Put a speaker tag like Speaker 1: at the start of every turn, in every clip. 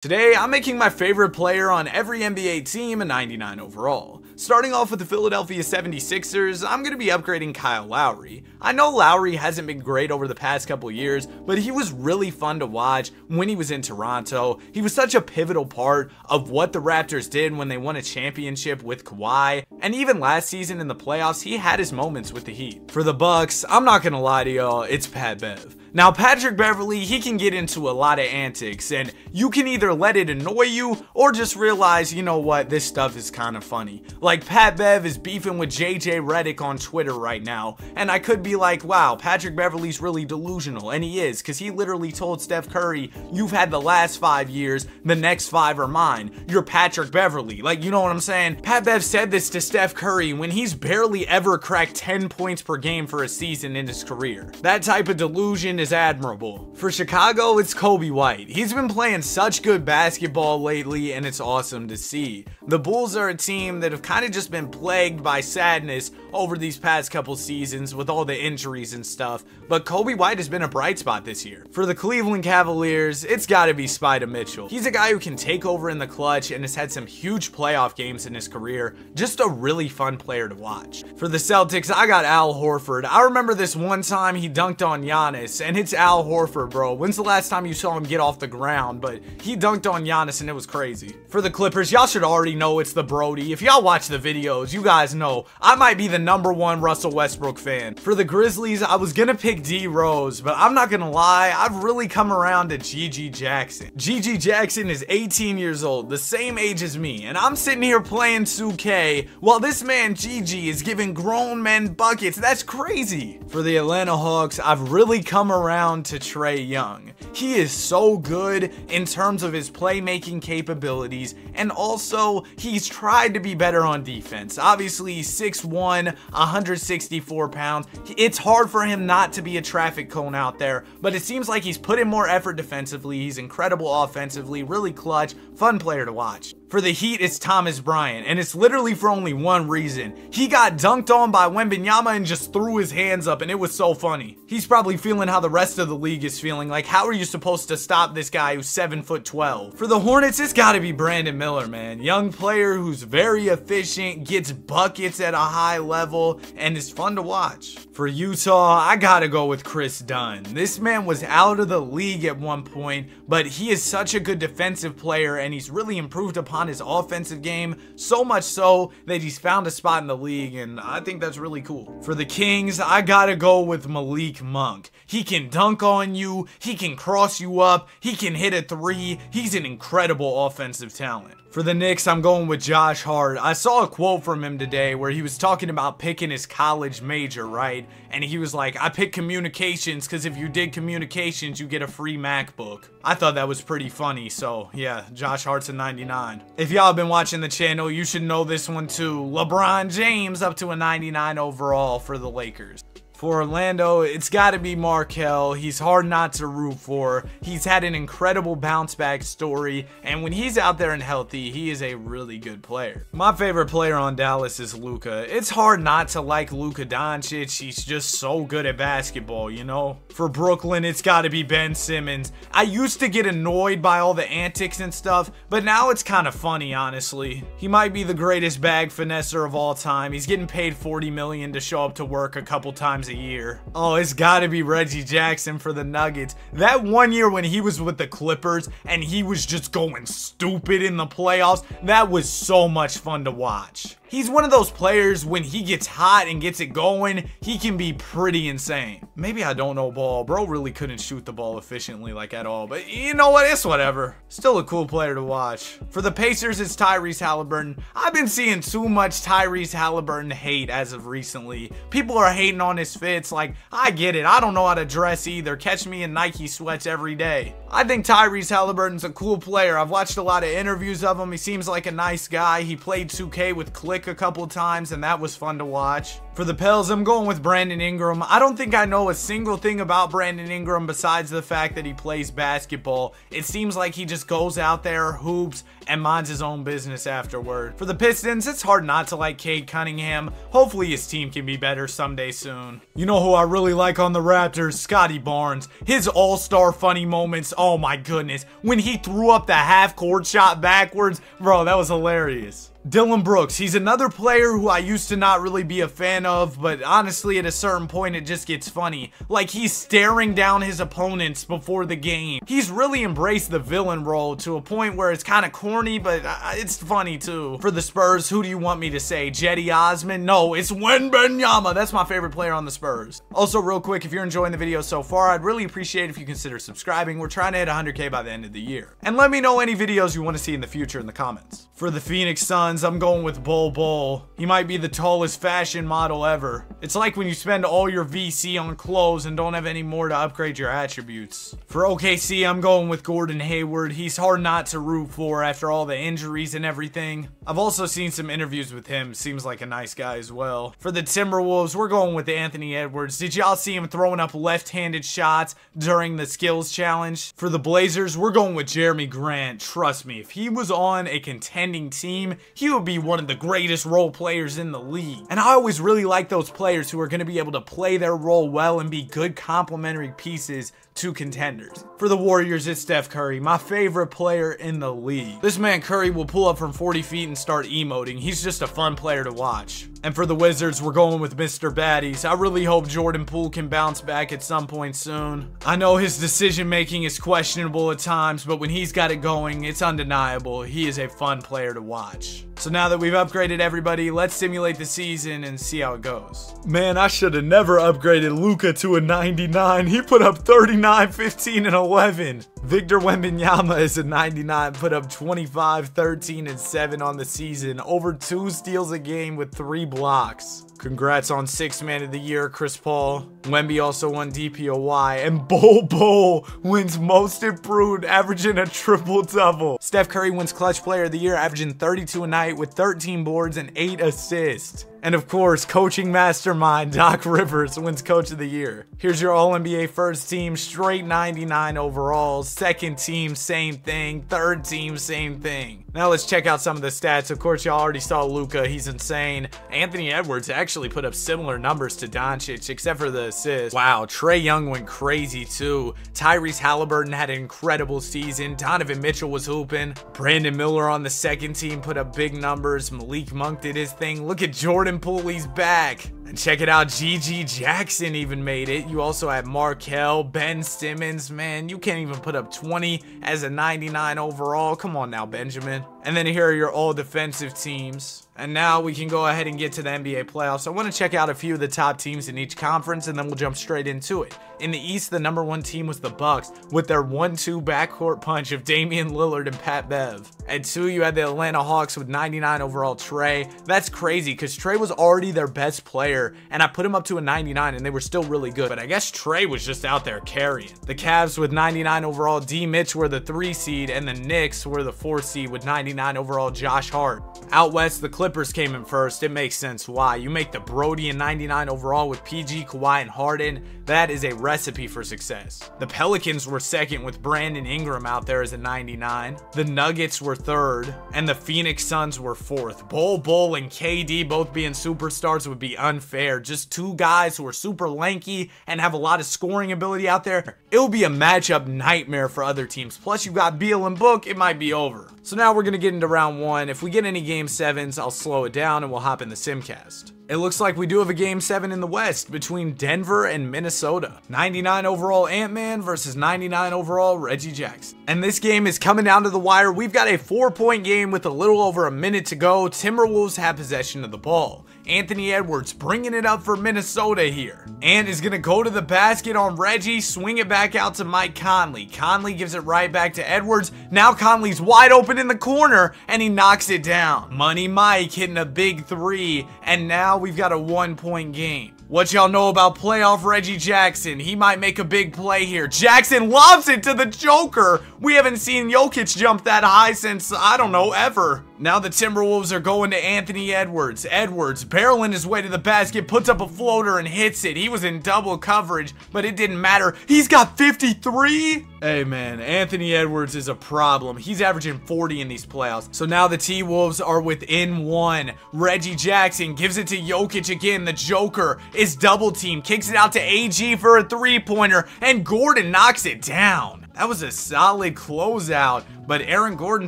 Speaker 1: Today, I'm making my favorite player on every NBA team a 99 overall. Starting off with the Philadelphia 76ers, I'm going to be upgrading Kyle Lowry. I know Lowry hasn't been great over the past couple years, but he was really fun to watch when he was in Toronto. He was such a pivotal part of what the Raptors did when they won a championship with Kawhi, and even last season in the playoffs, he had his moments with the Heat. For the Bucks, I'm not going to lie to y'all, it's Pat Bev. Now, Patrick Beverley, he can get into a lot of antics, and you can either let it annoy you or just realize, you know what, this stuff is kind of funny. Like, Pat Bev is beefing with JJ Redick on Twitter right now, and I could be like, wow, Patrick Beverley's really delusional, and he is, because he literally told Steph Curry, you've had the last 5 years, the next 5 are mine. You're Patrick Beverley. Like, you know what I'm saying? Pat Bev said this to Steph Curry when he's barely ever cracked 10 points per game for a season in his career. That type of delusion is admirable. For Chicago, it's Coby White. He's been playing such good basketball lately, and it's awesome to see. The Bulls are a team that have kind of just been plagued by sadness over these past couple seasons with all the injuries and stuff, but Coby White has been a bright spot this year. For the Cleveland Cavaliers, it's gotta be Spida Mitchell. He's a guy who can take over in the clutch and has had some huge playoff games in his career. Just a really fun player to watch. For the Celtics, I got Al Horford. I remember this one time he dunked on Giannis, and it's Al Horford, bro. When's the last time you saw him get off the ground? But he dunked on Giannis and it was crazy. For the Clippers, y'all should already know it's the Brody. If y'all watch the videos, you guys know I might be the #1 Russell Westbrook fan. For the Grizzlies, I was gonna pick D Rose, but I'm not gonna lie, I've really come around to GG Jackson. GG Jackson is 18 years old, the same age as me, and I'm sitting here playing 2K while this man GG is giving grown men buckets. That's crazy. For the Atlanta Hawks, I've really come around to Trae Young. He is so good in terms of his playmaking capabilities, and also he's tried to be better on defense. Obviously, he's 6'1", 164 pounds. It's hard for him not to be a traffic cone out there, but it seems like he's put in more effort defensively. He's incredible offensively, really clutch, fun player to watch. For the Heat, it's Thomas Bryant, and it's literally for only one reason. He got dunked on by Wembanyama and just threw his hands up, and it was so funny. He's probably feeling how the rest of the league is feeling. Like, how are you supposed to stop this guy who's 7'12"? For the Hornets, it's gotta be Brandon Miller, man. Young player who's very efficient, gets buckets at a high level, and is fun to watch. For Utah, I gotta go with Chris Dunn. This man was out of the league at one point, but he is such a good defensive player, and he's really improved upon his offensive game, so much so that he's found a spot in the league, and I think that's really cool. For the Kings, I gotta go with Malik Monk. He can dunk on you, he can cross you up, he can hit a three. He's an incredible offensive talent. For the Knicks, I'm going with Josh Hart. I saw a quote from him today where he was talking about picking his college major, right? And he was like, I picked communications because if you did communications, you get a free MacBook. I thought that was pretty funny, so yeah, Josh Hart's a 99. If y'all have been watching the channel, you should know this one too. LeBron James up to a 99 overall for the Lakers. For Orlando, it's got to be Markelle. He's hard not to root for. He's had an incredible bounce back story, and when he's out there and healthy, he is a really good player. My favorite player on Dallas is Luka. It's hard not to like Luka Doncic. He's just so good at basketball, you know? For Brooklyn, it's got to be Ben Simmons. I used to get annoyed by all the antics and stuff, but now it's kind of funny, honestly. He might be the greatest bag finesser of all time. He's getting paid $40 million to show up to work a couple times a year. Oh, it's gotta be Reggie Jackson for the Nuggets. That one year when he was with the Clippers and he was just going stupid in the playoffs, that was so much fun to watch. He's one of those players, when he gets hot and gets it going, he can be pretty insane. Maybe I don't know ball. Bro really couldn't shoot the ball efficiently like at all, but you know what? It's whatever. Still a cool player to watch. For the Pacers, it's Tyrese Halliburton. I've been seeing too much Tyrese Halliburton hate as of recently. People are hating on his fits. Like, I get it. I don't know how to dress either. Catch me in Nike sweats every day. I think Tyrese Halliburton's a cool player. I've watched a lot of interviews of him. He seems like a nice guy. He played 2K with Click a couple times, and that was fun to watch. For the Pels, I'm going with Brandon Ingram. I don't think I know a single thing about Brandon Ingram besides the fact that he plays basketball. It seems like he just goes out there, hoops, and minds his own business afterward. For the Pistons, it's hard not to like Cade Cunningham. Hopefully his team can be better someday soon. You know who I really like on the Raptors? Scotty Barnes. His all-star funny moments, oh my goodness. When he threw up the half-court shot backwards, bro, that was hilarious. Dillon Brooks, he's another player who I used to not really be a fan of, but honestly at a certain point it just gets funny. Like he's staring down his opponents before the game. He's really embraced the villain role to a point where it's kind of corny, but it's funny too. For the Spurs, who do you want me to say? Cedi Osman? No, it's Wembanyama. That's my favorite player on the Spurs. Also, real quick, if you're enjoying the video so far, I'd really appreciate if you consider subscribing. We're trying to hit 100K by the end of the year. And let me know any videos you want to see in the future in the comments. For the Phoenix Suns, I'm going with Bol Bol. He might be the tallest fashion model ever. It's like when you spend all your VC on clothes and don't have any more to upgrade your attributes. For OKC, I'm going with Gordon Hayward. He's hard not to root for after all the injuries and everything. I've also seen some interviews with him. Seems like a nice guy as well. For the Timberwolves, we're going with Anthony Edwards. Did y'all see him throwing up left-handed shots during the skills challenge? For the Blazers, we're going with Jeremy Grant. Trust me, if he was on a contending team, he would be one of the greatest role players in the league. And I always really like those players who are going to be able to play their role well and be good complementary pieces to contenders. For the Warriors, it's Steph Curry, my favorite player in the league. This man Curry will pull up from 40 feet and start emoting. He's just a fun player to watch. And for the Wizards, we're going with Mr. Baddies. I really hope Jordan Poole can bounce back at some point soon. I know his decision making is questionable at times, but when he's got it going, it's undeniable. He is a fun player to watch. So now that we've upgraded everybody, let's simulate the season and see how it goes. Man, I should have never upgraded Luka to a 99. He put up 39, 15, and 11. Victor Wembanyama is a 99, put up 25, 13, and 7 on the season. Over 2 steals a game with 3 blocks. Congrats on 6th Man of the Year, Chris Paul. Wemby also won DPOY, and Bol Bol wins Most Improved, averaging a triple-double. Steph Curry wins Clutch Player of the Year, averaging 32 a night with 13 boards and 8 assists. And of course, coaching mastermind Doc Rivers wins Coach of the Year. Here's your All-NBA first team, straight 99 overall. Second team, same thing. Third team, same thing. Now let's check out some of the stats. Of course, y'all already saw Luka. He's insane. Anthony Edwards actually put up similar numbers to Doncic, except for the assist. Wow, Trae Young went crazy too. Tyrese Halliburton had an incredible season. Donovan Mitchell was hooping. Brandon Miller on the second team put up big numbers. Malik Monk did his thing. Look at Jordan Poole, he's back. And check it out, G.G. Jackson even made it. You also had Markelle, Ben Simmons. Man, you can't even put up 20 as a 99 overall. Come on now, Benjamin. And then here are your all defensive teams. And now we can go ahead and get to the NBA playoffs. I want to check out a few of the top teams in each conference, and then we'll jump straight into it. In the East, the #1 team was the Bucks with their 1-2 backcourt punch of Damian Lillard and Pat Bev. At 2, you had the Atlanta Hawks with 99 overall Trae. That's crazy because Trae was already their best player, and I put him up to a 99, and they were still really good. But I guess Trae was just out there carrying. The Cavs with 99 overall D. Mitch were the 3 seed, and the Knicks were the 4 seed with 99 overall Josh Hart. Out west, the Clippers came in first. It makes sense why. You make the Brody and 99 overall with PG, Kawhi, and Harden. That is a recipe for success. The Pelicans were second with Brandon Ingram out there as a 99. The Nuggets were third, and the Phoenix Suns were fourth. Bol Bol and KD both being superstars would be unfair. Just 2 guys who are super lanky and have a lot of scoring ability out there. It will be a matchup nightmare for other teams. Plus, you got Beal and Book, it might be over. So now we're going to get into round 1. If we get any game 7s, I'll slow it down and we'll hop in the Simcast. It looks like we do have a game 7 in the West between Denver and Minnesota. 99 overall Ant-Man versus 99 overall Reggie Jackson. And this game is coming down to the wire. We've got a 4-point game with a little over a minute to go. Timberwolves have possession of the ball. Anthony Edwards bringing it up for Minnesota here. Ant is going to go to the basket on Reggie, swing it back out to Mike Conley. Conley gives it right back to Edwards. Now Conley's wide open in the corner, and he knocks it down. Money Mike hitting a big 3, and now we've got a 1-point game. What y'all know about playoff Reggie Jackson? He might make a big play here. Jackson lobs it to the Joker. We haven't seen Jokic jump that high since, I don't know, ever. Now the Timberwolves are going to Anthony Edwards. Edwards barreling his way to the basket, puts up a floater and hits it. He was in double coverage, but it didn't matter. He's got 53? Hey man, Anthony Edwards is a problem. He's averaging 40 in these playoffs. So now the T-Wolves are within 1. Reggie Jackson gives it to Jokic again. The Joker is double teamed, kicks it out to AG for a three-pointer, and Gordon knocks it down. That was a solid closeout, but Aaron Gordon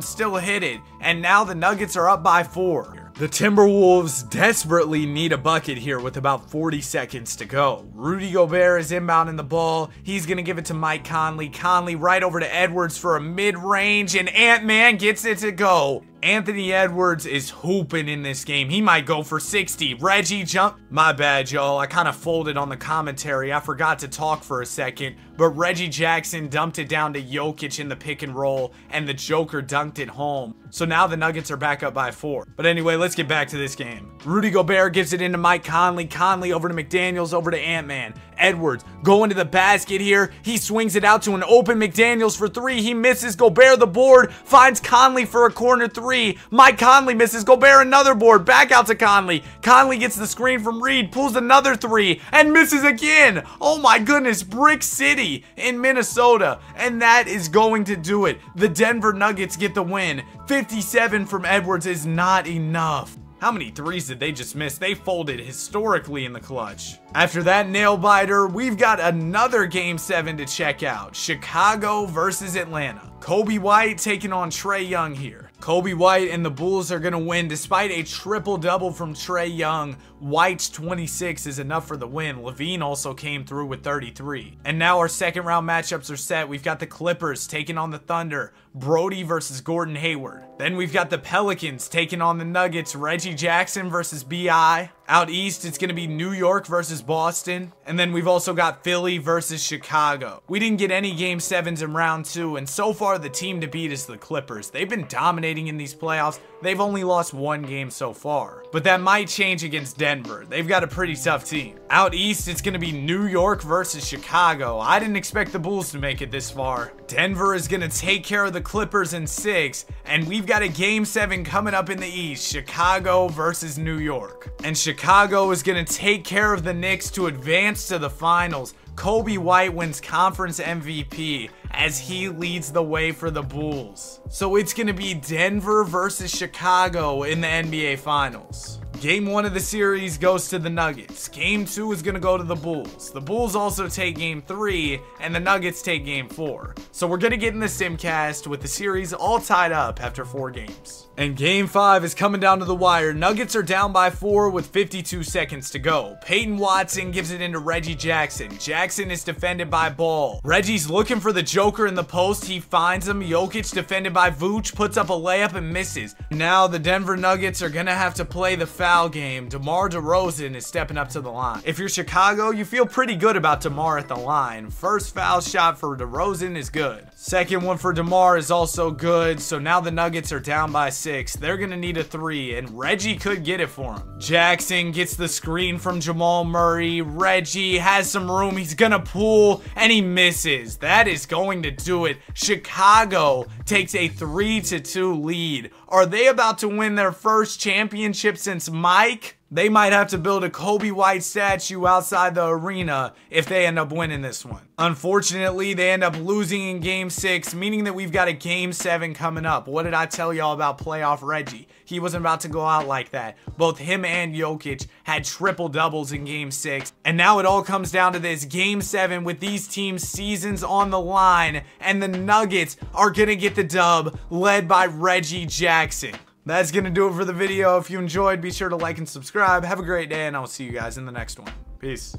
Speaker 1: still hit it, and now the Nuggets are up by 4. The Timberwolves desperately need a bucket here with about 40 seconds to go. Rudy Gobert is inbounding the ball. He's going to give it to Mike Conley. Conley right over to Edwards for a mid-range, and Ant-Man gets it to go. Anthony Edwards is hooping in this game. He might go for 60. Reggie jump. My bad, y'all. I kind of folded on the commentary. I forgot to talk for a second. But Reggie Jackson dumped it down to Jokic in the pick and roll, and the Joker dunked it home. So now the Nuggets are back up by 4. But anyway, let's get back to this game. Rudy Gobert gives it into Mike Conley. Conley over to McDaniels, over to Ant-Man. Edwards going to the basket here. He swings it out to an open McDaniels for 3. He misses. Gobert the board. Finds Conley for a corner 3. Mike Conley misses. Gobert another board. Back out to Conley. Conley gets the screen from Reed. Pulls another 3 and misses again. Oh my goodness. Brick City in Minnesota. And that is going to do it. The Denver Nuggets get the win. 57 from Edwards is not enough. How many threes did they just miss? They folded historically in the clutch. After that nail biter, we've got another Game 7 to check out. Chicago versus Atlanta. Kobe White taking on Trae Young here. Kobe White and the Bulls are going to win despite a triple-double from Trae Young. White's 26 is enough for the win. Levine also came through with 33. And now our second round matchups are set. We've got the Clippers taking on the Thunder. Brody versus Gordon Hayward. Then we've got the Pelicans taking on the Nuggets. Reggie Jackson versus B.I. Out east, it's going to be New York versus Boston. And then we've also got Philly versus Chicago. We didn't get any Game 7s in round 2, and so far the team to beat is the Clippers. They've been dominating in these playoffs. They've only lost 1 game so far. But that might change against Denver. They've got a pretty tough team. Out east, it's going to be New York versus Chicago. I didn't expect the Bulls to make it this far. Denver is going to take care of the Clippers in 6, and we've got a Game 7 coming up in the east. Chicago versus New York. And Chicago is going to take care of the Knicks to advance to the finals. Kobe White wins conference MVP as he leads the way for the Bulls. So it's going to be Denver versus Chicago in the NBA Finals. Game 1 of the series goes to the Nuggets. Game 2 is going to go to the Bulls. The Bulls also take Game 3, and the Nuggets take Game 4. So we're going to get in the Simcast with the series all tied up after 4 games. And Game 5 is coming down to the wire. Nuggets are down by 4 with 52 seconds to go. Peyton Watson gives it into Reggie Jackson. Jackson is defended by Ball. Reggie's looking for the Joker in the post. He finds him. Jokic defended by Vooch, puts up a layup and misses. Now the Denver Nuggets are going to have to play the foul game. DeMar DeRozan is stepping up to the line. If you're Chicago, you feel pretty good about DeMar at the line. First foul shot for DeRozan is good. Second one for DeMar is also good. So now the Nuggets are down by 6. They're going to need a 3, and Reggie could get it for him. Jackson gets the screen from Jamal Murray. Reggie has some room. He's going to pull, and he misses. That is going to do it. Chicago takes a 3-2 lead. Are they about to win their first championship since Mike? They might have to build a Kobe White statue outside the arena if they end up winning this one. Unfortunately, they end up losing in Game 6, meaning that we've got a Game 7 coming up. What did I tell y'all about playoff Reggie? He wasn't about to go out like that. Both him and Jokic had triple doubles in Game 6. And now it all comes down to this Game 7 with these teams' seasons on the line. And the Nuggets are going to get the dub led by Reggie Jackson. That's going to do it for the video. If you enjoyed, be sure to like and subscribe. Have a great day, and I'll see you guys in the next one. Peace.